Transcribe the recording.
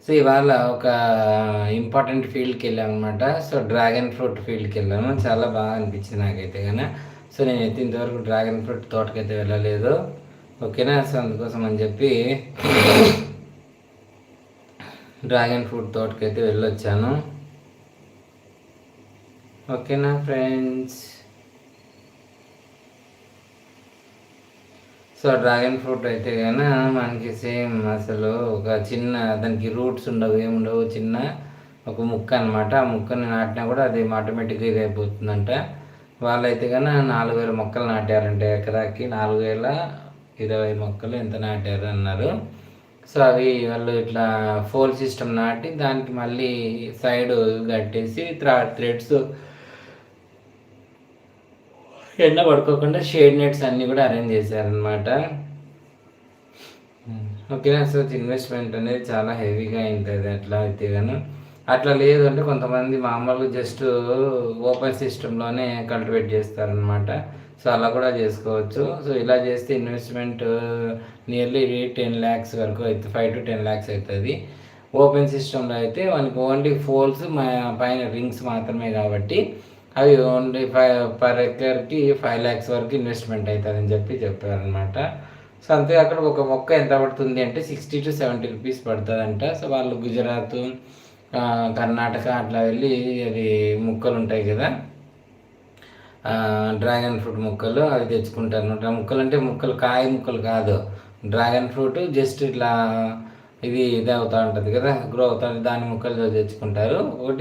So ఇవాళ ఒక important ఫీల్డ్కి వెళ్ళాము అనమాట. సో డ్రాగన్ ఫ్రూట్ ఫీల్డ్కి వెళ్ళాము. చాలా బాగా అనిపించింది నాకైతే కానీ. సో నేను ఇంతవరకు డ్రాగన్ ఫ్రూట్ తోటకైతే వెళ్ళలేదు. ఓకేనా. సో అందుకోసం అని చెప్పి డ్రాగన్ ఫ్రూట్ తోటకైతే వెళ్ళొచ్చాను. ఓకేనా ఫ్రెండ్స్. సో డ్రాగన్ ఫ్రూట్ అయితే కానీ మనకి సేమ్ అసలు ఒక చిన్న దానికి రూట్స్ ఉండవు, ఏముండవు, చిన్న ఒక ముక్క అనమాట. ఆ ముక్కని నాటినా కూడా అది ఆటోమేటిక్గా ఇది అయిపోతుందంట. వాళ్ళైతే కానీ 4000 మొక్కలు నాటారంటే ఎకరాకి 4020 మొక్కలు ఎంత నాటారు అన్నారు. సో అవి వాళ్ళు ఇట్లా ఫోల్ సిస్టమ్ నాటి దానికి మళ్ళీ సైడ్ కట్టేసి థ్రెడ్స్ ఎండ పడుకోకుండా షేడ్ నెట్స్ అన్నీ కూడా అరేంజ్ చేశారనమాట. ఓకేనా. సో ఇన్వెస్ట్మెంట్ అనేది చాలా హెవీగా ఉంటుంది అట్లా అయితే కానీ. అట్లా లేదు అంటే కొంతమంది మామూలుగా జస్ట్ ఓపెన్ సిస్టంలోనే కల్టివేట్ చేస్తారనమాట. సో అలా కూడా చేసుకోవచ్చు. సో ఇలా చేస్తే ఇన్వెస్ట్మెంట్ నియర్లీ 10 lakhs వరకు అవుతుంది, 5 to 10 lakhs అవుతుంది. ఓపెన్ సిస్టంలో అయితే మనకి ఓన్లీ ఫోల్స్ పైన రింగ్స్ మాత్రమే కాబట్టి అవి ఓన్లీ పర్ ఎకర్కి 5 lakhs వరకు ఇన్వెస్ట్మెంట్ అవుతుందని చెప్పారనమాట. సో అంతే. అక్కడ ఒక మొక్క ఎంత పడుతుంది అంటే 60 to 70 రూపీస్ పడుతుందంట. సో వాళ్ళు గుజరాత్, కర్ణాటక అట్లా వెళ్ళి అది ముక్కలు ఉంటాయి కదా, డ్రాగన్ ఫ్రూట్ ముక్కలు అవి తెచ్చుకుంటారు అనమాట. ముక్కలు అంటే ముక్కలు కాయ ముక్కలు కాదు, డ్రాగన్ ఫ్రూట్ జస్ట్ ఇట్లా ఇది అవుతూ ఉంటుంది కదా, గ్రో అవుతుంది, దాని ముక్కలు తెచ్చుకుంటారు. ఒకటి